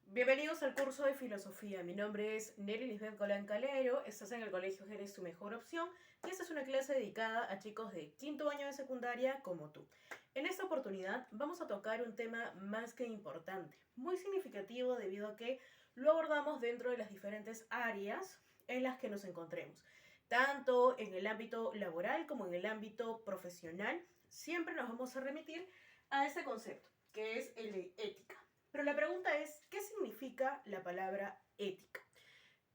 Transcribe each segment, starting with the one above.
Bienvenidos al curso de filosofía. Mi nombre es Neri Lisbeth Colán Calero. Estás en el colegio Eres tu mejor opción. Y esta es una clase dedicada a chicos de quinto año de secundaria como tú. En esta oportunidad vamos a tocar un tema más que importante, muy significativo debido a que lo abordamos dentro de las diferentes áreas en las que nos encontremos. Tanto en el ámbito laboral como en el ámbito profesional, siempre nos vamos a remitir a este concepto, que es el de ética. Pero la pregunta es, ¿qué significa la palabra ética?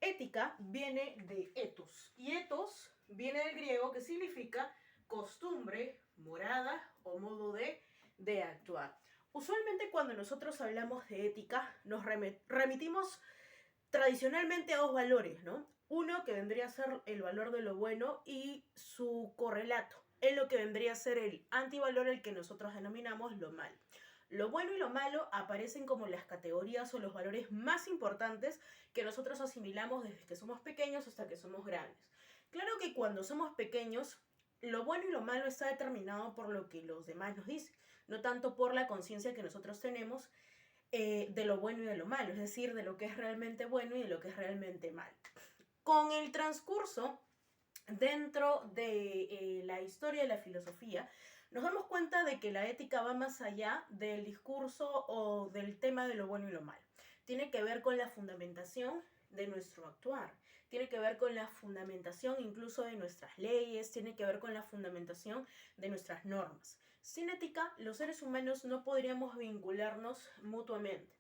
Ética viene de ethos, y ethos viene del griego que significa costumbre, morada o modo de actuar. Usualmente cuando nosotros hablamos de ética nos remitimos tradicionalmente a dos valores, ¿no? Uno que vendría a ser el valor de lo bueno y su correlato, en lo que vendría a ser el antivalor, el que nosotros denominamos lo malo. Lo bueno y lo malo aparecen como las categorías o los valores más importantes que nosotros asimilamos desde que somos pequeños hasta que somos grandes. Claro que cuando somos pequeños, lo bueno y lo malo está determinado por lo que los demás nos dicen, no tanto por la conciencia que nosotros tenemos de lo bueno y de lo malo, es decir, de lo que es realmente bueno y de lo que es realmente malo. Con el transcurso dentro de la historia de la filosofía, nos damos cuenta de que la ética va más allá del discurso o del tema de lo bueno y lo malo. Tiene que ver con la fundamentación de nuestro actuar, tiene que ver con la fundamentación incluso de nuestras leyes, tiene que ver con la fundamentación de nuestras normas. Sin ética, los seres humanos no podríamos vincularnos mutuamente.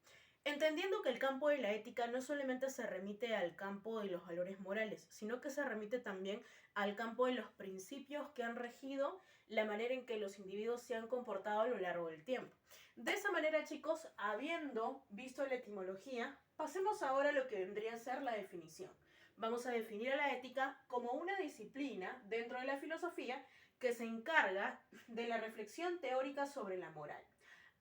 Entendiendo que el campo de la ética no solamente se remite al campo de los valores morales, sino que se remite también al campo de los principios que han regido la manera en que los individuos se han comportado a lo largo del tiempo. De esa manera, chicos, habiendo visto la etimología, pasemos ahora a lo que vendría a ser la definición. Vamos a definir a la ética como una disciplina dentro de la filosofía que se encarga de la reflexión teórica sobre la moral.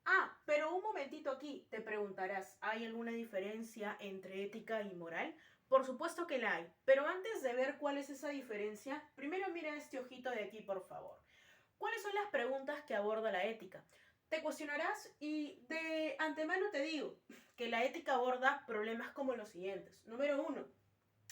Ah, pero un momentito aquí, te preguntarás, ¿hay alguna diferencia entre ética y moral? Por supuesto que la hay, pero antes de ver cuál es esa diferencia, primero mira este ojito de aquí, por favor. ¿Cuáles son las preguntas que aborda la ética? Te cuestionarás y de antemano te digo que la ética aborda problemas como los siguientes. Número uno,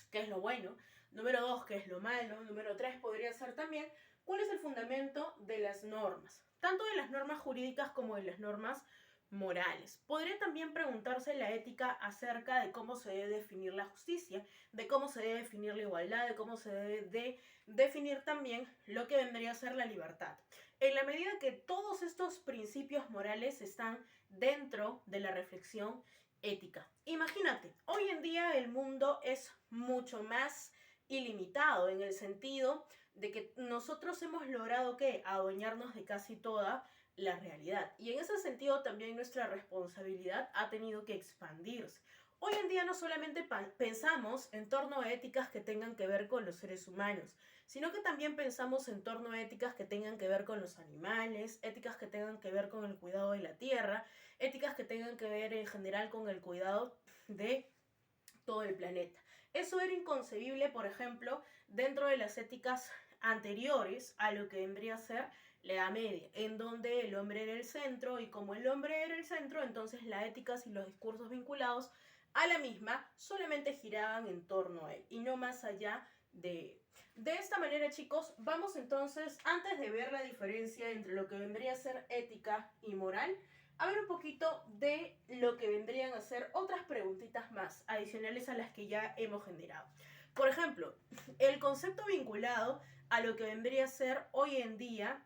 ¿qué es lo bueno? Número dos, ¿qué es lo malo? Número tres podría ser también, ¿cuál es el fundamento de las normas? Tanto de las normas jurídicas como de las normas morales. Podría también preguntarse la ética acerca de cómo se debe definir la justicia, de cómo se debe definir la igualdad, de cómo se debe de definir también lo que vendría a ser la libertad. En la medida que todos estos principios morales están dentro de la reflexión ética. Imagínate, hoy en día el mundo es mucho más ilimitado en el sentido de que nosotros hemos logrado que adueñarnos de casi toda la realidad. Y en ese sentido también nuestra responsabilidad ha tenido que expandirse. Hoy en día no solamente pensamos en torno a éticas que tengan que ver con los seres humanos, sino que también pensamos en torno a éticas que tengan que ver con los animales, éticas que tengan que ver con el cuidado de la tierra, éticas que tengan que ver en general con el cuidado de todo el planeta. Eso era inconcebible, por ejemplo, dentro de las éticas anteriores a lo que vendría a ser la Edad Media, en donde el hombre era el centro y como el hombre era el centro, entonces las éticas y los discursos vinculados a la misma solamente giraban en torno a él y no más allá de él. De esta manera, chicos, vamos entonces, antes de ver la diferencia entre lo que vendría a ser ética y moral, a ver un poquito de lo que vendrían a ser otras preguntitas más adicionales a las que ya hemos generado. Por ejemplo, el concepto vinculado a lo que vendría a ser hoy en día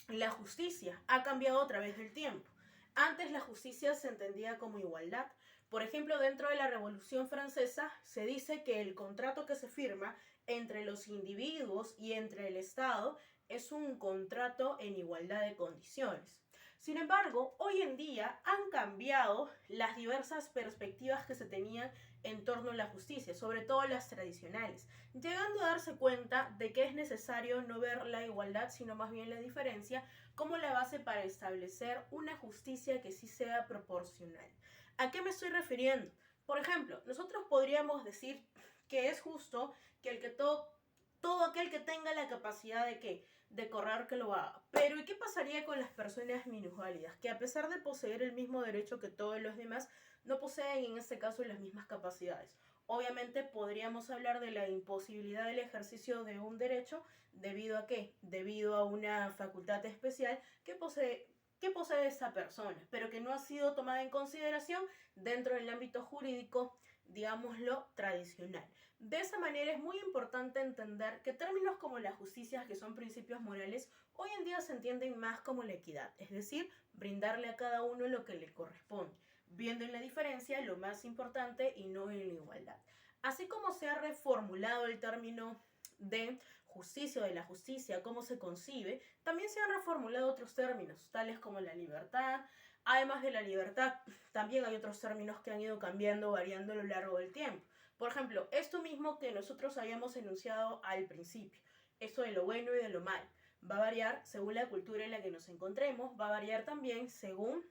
la justicia ha cambiado a través del tiempo. Antes la justicia se entendía como igualdad. Por ejemplo, dentro de la Revolución Francesa se dice que el contrato que se firma entre los individuos y entre el Estado es un contrato en igualdad de condiciones. Sin embargo, hoy en día han cambiado las diversas perspectivas que se tenían en torno a la justicia, sobre todo las tradicionales, llegando a darse cuenta de que es necesario no ver la igualdad, sino más bien la diferencia, como la base para establecer una justicia que sí sea proporcional. ¿A qué me estoy refiriendo? Por ejemplo, nosotros podríamos decir que es justo que el que todo aquel que tenga la capacidad de ¿qué? de correr que lo haga. Pero ¿y qué pasaría con las personas minusválidas? Que a pesar de poseer el mismo derecho que todos los demás, no poseen en este caso las mismas capacidades. Obviamente podríamos hablar de la imposibilidad del ejercicio de un derecho debido a qué? Debido a una facultad especial que posee esta persona, pero que no ha sido tomada en consideración dentro del ámbito jurídico, digámoslo, tradicional. De esa manera es muy importante entender que términos como la justicia, que son principios morales, hoy en día se entienden más como la equidad, es decir, brindarle a cada uno lo que le corresponde, viendo en la diferencia lo más importante y no en la igualdad. Así como se ha reformulado el término de justicia o de la justicia, cómo se concibe, también se han reformulado otros términos, tales como la libertad. Además de la libertad, también hay otros términos que han ido cambiando, variando a lo largo del tiempo. Por ejemplo, esto mismo que nosotros habíamos enunciado al principio, esto de lo bueno y de lo malo, va a variar según la cultura en la que nos encontremos, va a variar también según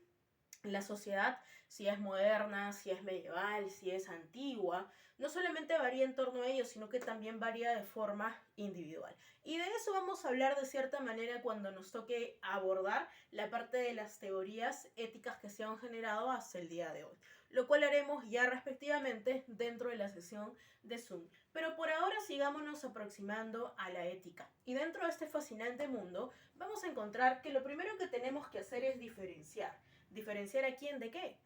la sociedad, si es moderna, si es medieval, si es antigua, no solamente varía en torno a ello, sino que también varía de forma individual. Y de eso vamos a hablar de cierta manera cuando nos toque abordar la parte de las teorías éticas que se han generado hasta el día de hoy, lo cual haremos ya respectivamente dentro de la sesión de Zoom. Pero por ahora sigámonos aproximando a la ética. Y dentro de este fascinante mundo vamos a encontrar que lo primero que tenemos que hacer es diferenciar. ¿Diferenciar a quién de qué?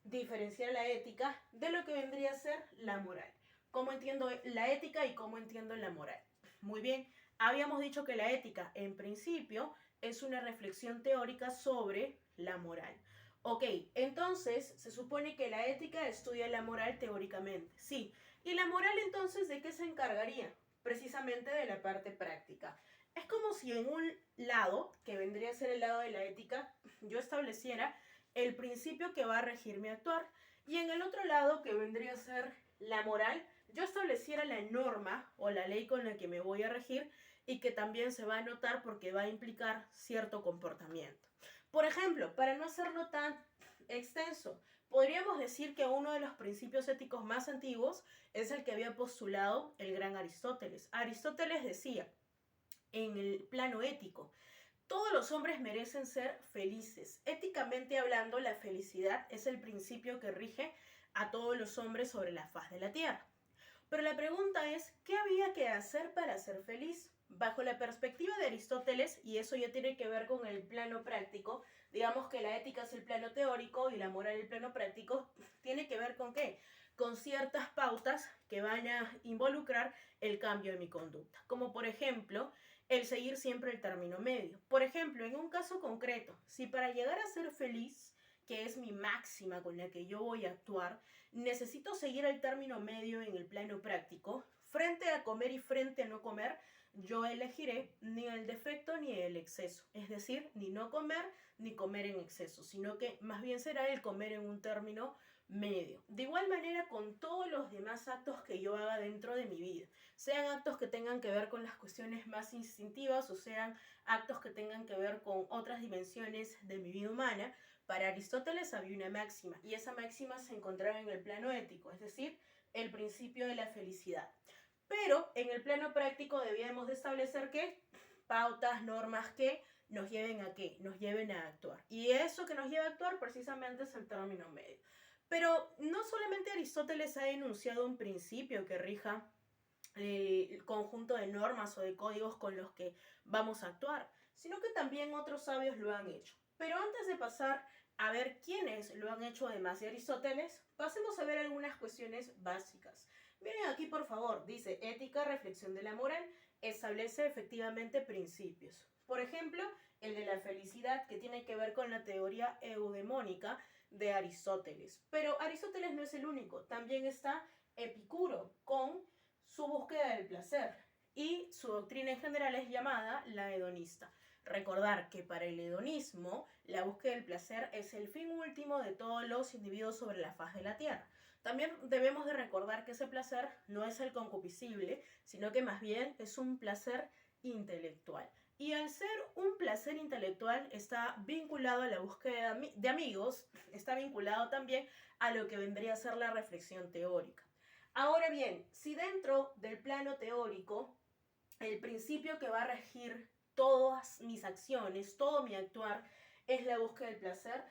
Diferenciar la ética de lo que vendría a ser la moral. ¿Cómo entiendo la ética y cómo entiendo la moral? Muy bien, habíamos dicho que la ética, en principio, es una reflexión teórica sobre la moral. Ok, entonces se supone que la ética estudia la moral teóricamente, sí. ¿Y la moral entonces de qué se encargaría? Precisamente de la parte práctica. Es como si en un lado, que vendría a ser el lado de la ética, yo estableciera el principio que va a regir mi actuar, y en el otro lado, que vendría a ser la moral, yo estableciera la norma o la ley con la que me voy a regir y que también se va a notar porque va a implicar cierto comportamiento. Por ejemplo, para no hacerlo tan extenso, podríamos decir que uno de los principios éticos más antiguos es el que había postulado el gran Aristóteles. Aristóteles decía, en el plano ético, todos los hombres merecen ser felices. Éticamente hablando, la felicidad es el principio que rige a todos los hombres sobre la faz de la tierra. Pero la pregunta es, ¿qué había que hacer para ser feliz? Bajo la perspectiva de Aristóteles, y eso ya tiene que ver con el plano práctico, digamos que la ética es el plano teórico y la moral el plano práctico, tiene que ver con qué? Con ciertas pautas que van a involucrar el cambio de mi conducta. Como por ejemplo, el seguir siempre el término medio. Por ejemplo, en un caso concreto, si para llegar a ser feliz, que es mi máxima con la que yo voy a actuar, necesito seguir el término medio en el plano práctico, frente a comer y frente a no comer, yo elegiré ni el defecto ni el exceso. Es decir, ni no comer ni comer en exceso, sino que más bien será el comer en un término medio. De igual manera con todos los demás actos que yo haga dentro de mi vida, sean actos que tengan que ver con las cuestiones más instintivas o sean actos que tengan que ver con otras dimensiones de mi vida humana. Para Aristóteles había una máxima y esa máxima se encontraba en el plano ético, es decir, el principio de la felicidad. Pero en el plano práctico debíamos de establecer que pautas, normas que nos lleven a qué, nos lleven a actuar. Y eso que nos lleva a actuar precisamente es el término medio. Pero no solamente Aristóteles ha enunciado un principio que rija el conjunto de normas o de códigos con los que vamos a actuar, sino que también otros sabios lo han hecho. Pero antes de pasar a ver quiénes lo han hecho además de Aristóteles, pasemos a ver algunas cuestiones básicas. Miren aquí por favor, dice ética, reflexión de la moral, establece efectivamente principios. Por ejemplo, el de la felicidad, que tiene que ver con la teoría eudemónica de Aristóteles. Pero Aristóteles no es el único, también está Epicuro con su búsqueda del placer y su doctrina en general es llamada la hedonista. Recordar que para el hedonismo la búsqueda del placer es el fin último de todos los individuos sobre la faz de la tierra. También debemos de recordar que ese placer no es el concupiscible, sino que más bien es un placer intelectual. Y al ser un placer intelectual está vinculado a la búsqueda de amigos, está vinculado también a lo que vendría a ser la reflexión teórica. Ahora bien, si dentro del plano teórico el principio que va a regir todas mis acciones, todo mi actuar es la búsqueda del placer,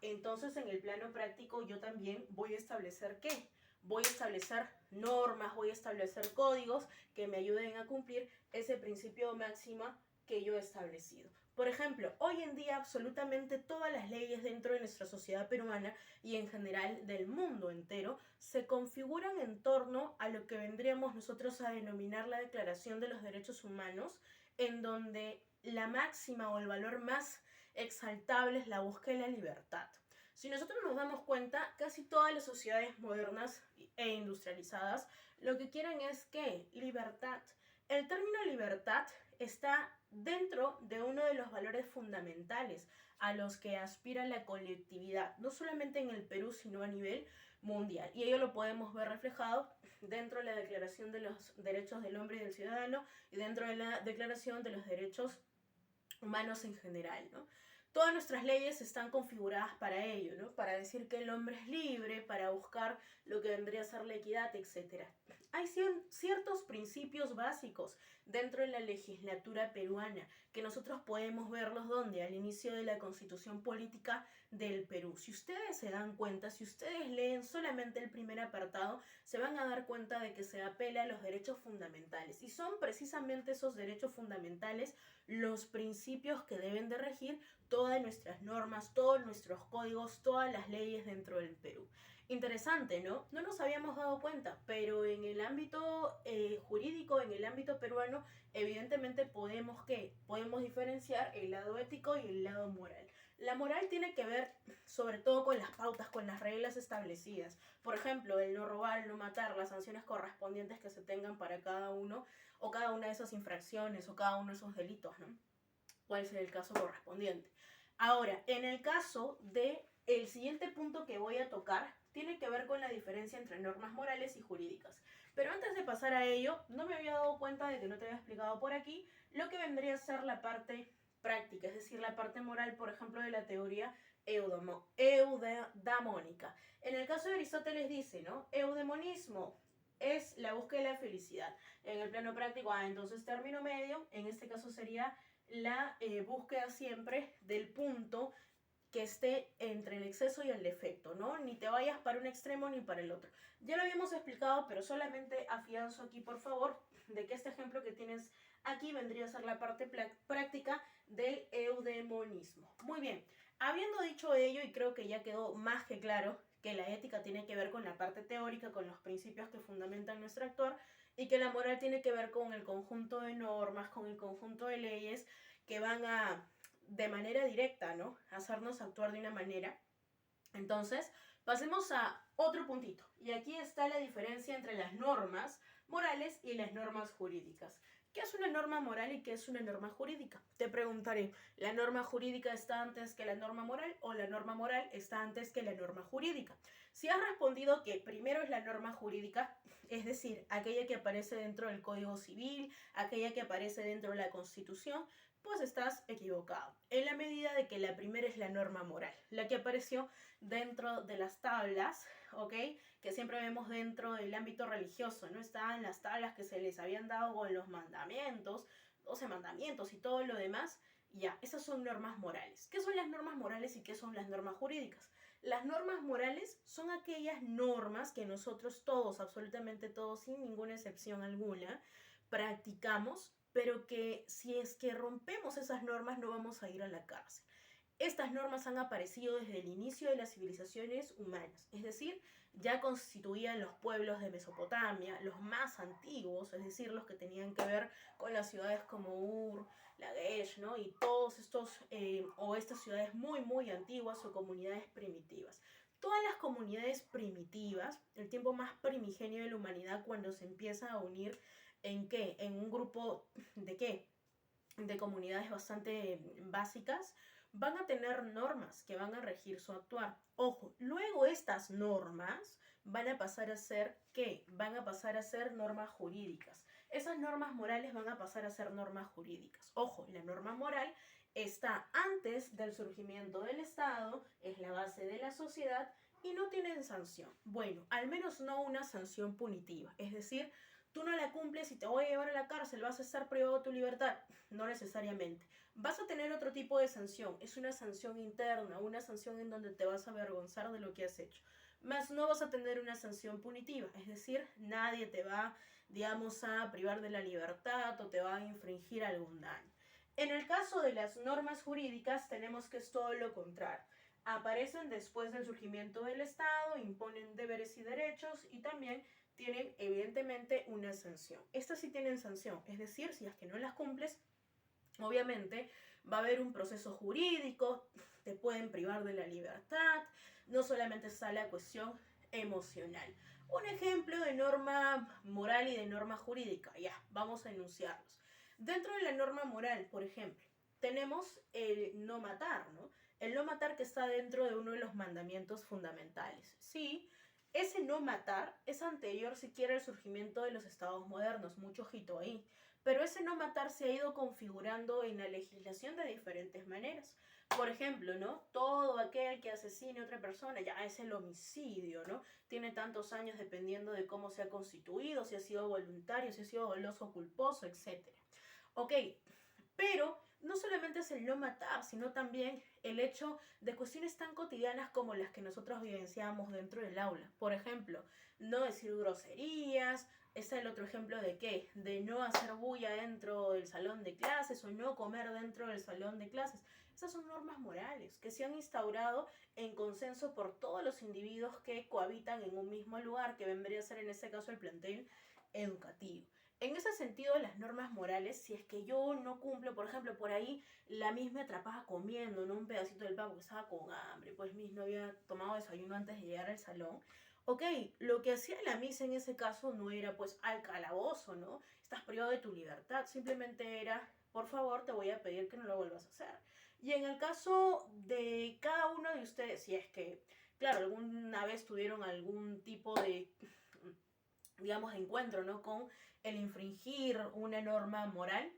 entonces en el plano práctico yo también voy a establecer ¿qué? Voy a establecer normas, voy a establecer códigos que me ayuden a cumplir ese principio máximo que yo he establecido. Por ejemplo, hoy en día absolutamente todas las leyes dentro de nuestra sociedad peruana y en general del mundo entero se configuran en torno a lo que vendríamos nosotros a denominar la Declaración de los Derechos Humanos, en donde la máxima o el valor más exaltable es la búsqueda de la libertad. Si nosotros nos damos cuenta, casi todas las sociedades modernas e industrializadas lo que quieren es ¿qué? Libertad. El término libertad está dentro de uno de los valores fundamentales a los que aspira la colectividad, no solamente en el Perú, sino a nivel mundial. Y ello lo podemos ver reflejado dentro de la Declaración de los Derechos del Hombre y del Ciudadano y dentro de la Declaración de los Derechos Humanos en general, ¿no? Todas nuestras leyes están configuradas para ello, ¿no? Para decir que el hombre es libre, para buscar lo que vendría a ser la equidad, etc. Hay ciertos principios básicos dentro de la legislatura peruana que nosotros podemos verlos donde al inicio de la Constitución Política del Perú. Si ustedes se dan cuenta, si ustedes leen solamente el primer apartado, se van a dar cuenta de que se apela a los derechos fundamentales y son precisamente esos derechos fundamentales los principios que deben de regir todas nuestras normas, todos nuestros códigos, todas las leyes dentro del Perú. Interesante, ¿no? No nos habíamos dado cuenta, pero en el ámbito jurídico, en el ámbito peruano, evidentemente podemos diferenciar el lado ético y el lado moral. La moral tiene que ver sobre todo con las pautas, con las reglas establecidas. Por ejemplo, el no robar, el no matar, las sanciones correspondientes que se tengan para cada uno o cada una de esas infracciones o cada uno de esos delitos, ¿no? Cuál es el caso correspondiente. Ahora, en el caso de el siguiente punto que voy a tocar, tiene que ver con la diferencia entre normas morales y jurídicas. Pero antes de pasar a ello, no me había dado cuenta de que no te había explicado por aquí lo que vendría a ser la parte práctica, es decir, la parte moral, por ejemplo, de la teoría eudemónica. En el caso de Aristóteles dice, ¿no? Eudemonismo es la búsqueda de la felicidad. En el plano práctico, entonces término medio, en este caso sería la búsqueda siempre del punto que esté entre el exceso y el defecto, ¿no? Ni te vayas para un extremo ni para el otro. Ya lo habíamos explicado, pero solamente afianzo aquí, por favor, de que este ejemplo que tienes aquí vendría a ser la parte práctica del eudemonismo. Muy bien, habiendo dicho ello, y creo que ya quedó más que claro que la ética tiene que ver con la parte teórica, con los principios que fundamentan nuestro actuar, y que la moral tiene que ver con el conjunto de normas, con el conjunto de leyes que van a de manera directa, ¿no? Hacernos actuar de una manera. Entonces, pasemos a otro puntito. Y aquí está la diferencia entre las normas morales y las normas jurídicas. ¿Qué es una norma moral y qué es una norma jurídica? Te preguntaré, ¿la norma jurídica está antes que la norma moral o la norma moral está antes que la norma jurídica? Si has respondido que primero es la norma jurídica, es decir, aquella que aparece dentro del Código Civil, aquella que aparece dentro de la Constitución, pues estás equivocado, en la medida de que la primera es la norma moral, la que apareció dentro de las tablas, ¿ok? Que siempre vemos dentro del ámbito religioso, ¿no? Estaban las tablas que se les habían dado con los mandamientos, 12 mandamientos y todo lo demás. Ya, esas son normas morales. ¿Qué son las normas morales y qué son las normas jurídicas? Las normas morales son aquellas normas que nosotros todos, absolutamente todos, sin ninguna excepción alguna, practicamos, pero que si es que rompemos esas normas no vamos a ir a la cárcel. Estas normas han aparecido desde el inicio de las civilizaciones humanas, es decir, ya constituían los pueblos de Mesopotamia, los más antiguos, es decir, los que tenían que ver con las ciudades como Ur, Lagesh, ¿no? Y todos estos, o estas ciudades muy, muy antiguas o comunidades primitivas. Todas las comunidades primitivas, el tiempo más primigenio de la humanidad, cuando se empieza a unir ¿en qué? En un grupo de qué? De comunidades bastante básicas, van a tener normas que van a regir su actuar. Ojo, luego estas normas van a pasar a ser ¿qué? Van a pasar a ser normas jurídicas. Esas normas morales van a pasar a ser normas jurídicas. Ojo, la norma moral está antes del surgimiento del Estado, es la base de la sociedad y no tienen sanción. Bueno, al menos no una sanción punitiva, es decir, tú no la cumples y te voy a llevar a la cárcel, vas a estar privado de tu libertad. No necesariamente. Vas a tener otro tipo de sanción. Es una sanción interna, una sanción en donde te vas a avergonzar de lo que has hecho. Más no vas a tener una sanción punitiva, es decir, nadie te va, digamos, a privar de la libertad o te va a infringir algún daño. En el caso de las normas jurídicas tenemos que es todo lo contrario. Aparecen después del surgimiento del Estado, imponen deberes y derechos y también tienen evidentemente una sanción. Estas sí tienen sanción, es decir, si es que no las cumples, obviamente va a haber un proceso jurídico, te pueden privar de la libertad, no solamente está la cuestión emocional. Un ejemplo de norma moral y de norma jurídica, ya, vamos a enunciarlos. Dentro de la norma moral, por ejemplo, tenemos el no matar, ¿no? El no matar que está dentro de uno de los mandamientos fundamentales. Sí, ese no matar es anterior siquiera al surgimiento de los estados modernos, mucho ojito ahí. Pero ese no matar se ha ido configurando en la legislación de diferentes maneras. Por ejemplo, ¿no? Todo aquel que asesine a otra persona ya es el homicidio, ¿no? Tiene tantos años dependiendo de cómo se ha constituido, si ha sido voluntario, si ha sido doloso o culposo, etc. Ok, pero no solamente es el no matar, sino también el hecho de cuestiones tan cotidianas como las que nosotros vivenciamos dentro del aula. Por ejemplo, no decir groserías. Está el otro ejemplo de qué, de no hacer bulla dentro del salón de clases o no comer dentro del salón de clases. Esas son normas morales que se han instaurado en consenso por todos los individuos que cohabitan en un mismo lugar, que vendría a ser en este caso el plantel educativo. En ese sentido, las normas morales, si es que yo no cumplo, por ejemplo, por ahí la misma me atrapaba comiendo, ¿no? Un pedacito del pan porque estaba con hambre, pues no había tomado desayuno antes de llegar al salón. Ok, lo que hacía la misa en ese caso no era pues al calabozo, ¿no? Estás privado de tu libertad, simplemente era, por favor, te voy a pedir que no lo vuelvas a hacer. Y en el caso de cada uno de ustedes, si es que, claro, alguna vez tuvieron algún tipo de, digamos, encuentro, ¿no? Con el infringir una norma moral,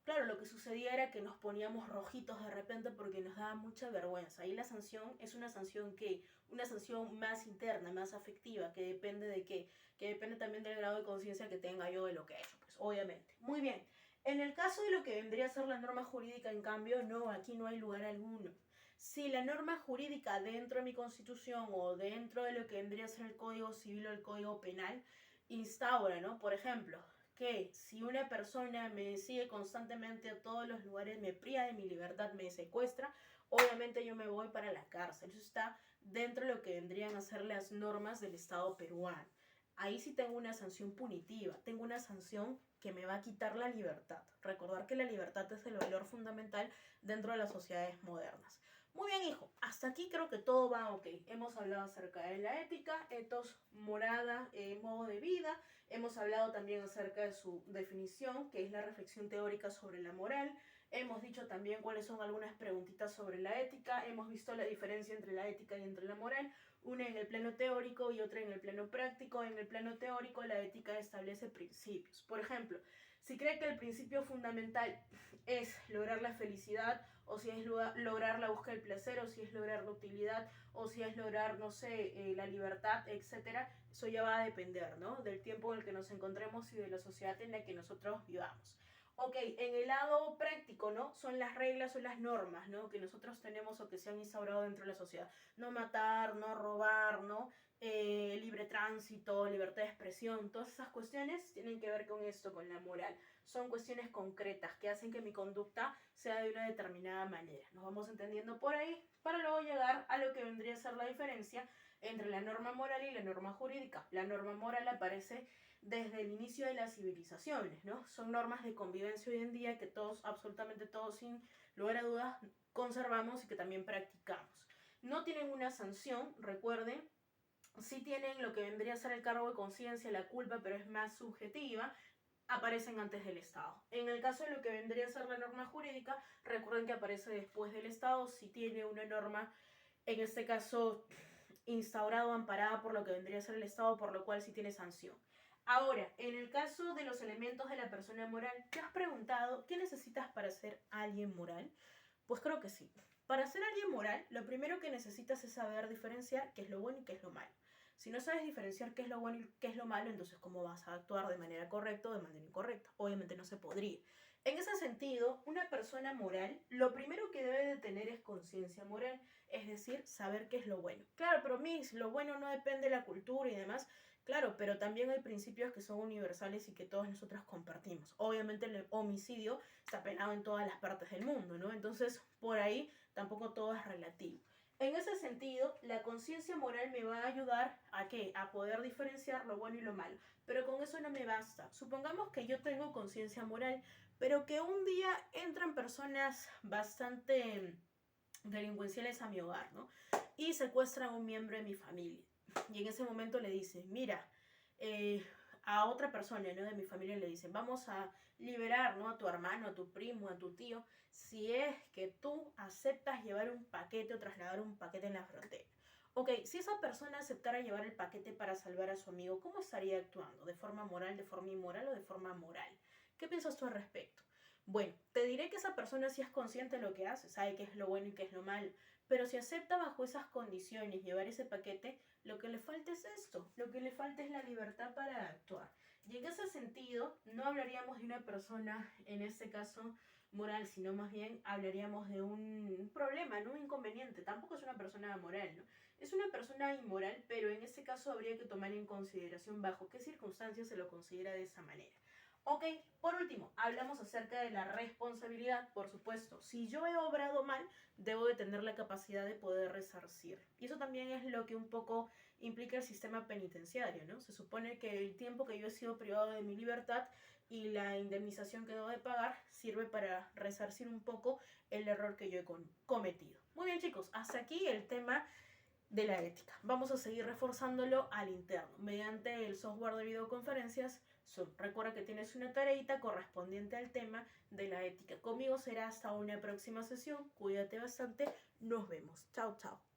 claro, lo que sucedía era que nos poníamos rojitos de repente porque nos daba mucha vergüenza. Y la sanción es una sanción que, una sanción más interna, más afectiva, que depende de qué, que depende también del grado de conciencia que tenga yo de lo que he hecho, pues obviamente. Muy bien. En el caso de lo que vendría a ser la norma jurídica, en cambio, no, aquí no hay lugar alguno. Si la norma jurídica dentro de mi constitución o dentro de lo que vendría a ser el Código Civil o el Código Penal instaura, ¿no? Por ejemplo, que si una persona me sigue constantemente a todos los lugares, me priva de mi libertad, me secuestra, obviamente yo me voy para la cárcel. Eso está dentro de lo que vendrían a ser las normas del Estado peruano. Ahí sí tengo una sanción punitiva, tengo una sanción que me va a quitar la libertad. Recordar que la libertad es el valor fundamental dentro de las sociedades modernas. Muy bien, hijo, hasta aquí creo que todo va ok. Hemos hablado acerca de la ética, ethos, morada, modo de vida. Hemos hablado también acerca de su definición, que es la reflexión teórica sobre la moral. Hemos dicho también cuáles son algunas preguntitas sobre la ética. Hemos visto la diferencia entre la ética y entre la moral, una en el plano teórico y otra en el plano práctico. En el plano teórico, la ética establece principios. Por ejemplo, si cree que el principio fundamental es lograr la felicidad, o si es lograr la búsqueda del placer, o si es lograr la utilidad, o si es lograr, no sé, la libertad, etcétera, eso ya va a depender, ¿no? Del tiempo en el que nos encontremos y de la sociedad en la que nosotros vivamos. Ok, en el lado práctico, ¿no? Son las reglas o las normas, ¿no? Que nosotros tenemos o que se han instaurado dentro de la sociedad. No matar, no robar, ¿no? Libre tránsito, libertad de expresión, todas esas cuestiones tienen que ver con esto, con la moral. Son cuestiones concretas que hacen que mi conducta sea de una determinada manera. Nos vamos entendiendo por ahí para luego llegar a lo que vendría a ser la diferencia entre la norma moral y la norma jurídica. La norma moral aparece desde el inicio de las civilizaciones, ¿no? Son normas de convivencia hoy en día que todos, absolutamente todos, sin lugar a dudas, conservamos y que también practicamos. No tienen una sanción, recuerden, sí tienen lo que vendría a ser el cargo de conciencia, la culpa, pero es más subjetiva, aparecen antes del Estado. En el caso de lo que vendría a ser la norma jurídica, recuerden que aparece después del Estado, si tiene una norma, en este caso, instaurada o amparada por lo que vendría a ser el Estado, por lo cual sí tiene sanción. Ahora, en el caso de los elementos de la persona moral, ¿te has preguntado qué necesitas para ser alguien moral? Pues creo que sí. Para ser alguien moral, lo primero que necesitas es saber diferenciar qué es lo bueno y qué es lo malo. Si no sabes diferenciar qué es lo bueno y qué es lo malo, entonces cómo vas a actuar de manera correcta o de manera incorrecta. Obviamente no se podría. En ese sentido, una persona moral, lo primero que debe de tener es conciencia moral, es decir, saber qué es lo bueno. Claro, pero Miss, lo bueno no depende de la cultura y demás. Claro, pero también hay principios que son universales y que todos nosotros compartimos. Obviamente el homicidio está penado en todas las partes del mundo, ¿no? Entonces, por ahí tampoco todo es relativo. En ese sentido, la conciencia moral me va a ayudar a qué? A poder diferenciar lo bueno y lo malo. Pero con eso no me basta. Supongamos que yo tengo conciencia moral, pero que un día entran personas bastante delincuenciales a mi hogar, ¿no? Y secuestran a un miembro de mi familia. Y en ese momento le dicen, mira, a otra persona, ¿no? De mi familia le dicen, vamos a liberar, ¿no? A tu hermano, a tu primo, a tu tío, si es que tú aceptas llevar un paquete o trasladar un paquete en la frontera. Ok, si esa persona aceptara llevar el paquete para salvar a su amigo, ¿cómo estaría actuando? ¿De forma moral, de forma inmoral o de forma moral? ¿Qué piensas tú al respecto? Bueno, te diré que esa persona sí es consciente de lo que hace, sabe qué es lo bueno y qué es lo malo, pero si acepta bajo esas condiciones llevar ese paquete, lo que le falta es esto, lo que le falta es la libertad para actuar. Y en ese sentido, no hablaríamos de una persona, en este caso, moral, sino más bien hablaríamos de un problema, no un inconveniente. Tampoco es una persona moral, ¿no? Es una persona inmoral, pero en este caso habría que tomar en consideración bajo qué circunstancias se lo considera de esa manera. Ok, por último, hablamos acerca de la responsabilidad, por supuesto. Si yo he obrado mal, debo de tener la capacidad de poder resarcir. Y eso también es lo que un poco implica el sistema penitenciario, ¿no? Se supone que el tiempo que yo he sido privado de mi libertad y la indemnización que debo de pagar sirve para resarcir un poco el error que yo he cometido. Muy bien, chicos, hasta aquí el tema de la ética. Vamos a seguir reforzándolo al interno mediante el software de videoconferencias Zoom. Recuerda que tienes una tareita correspondiente al tema de la ética. Conmigo será hasta una próxima sesión. Cuídate bastante. Nos vemos. Chao, chao.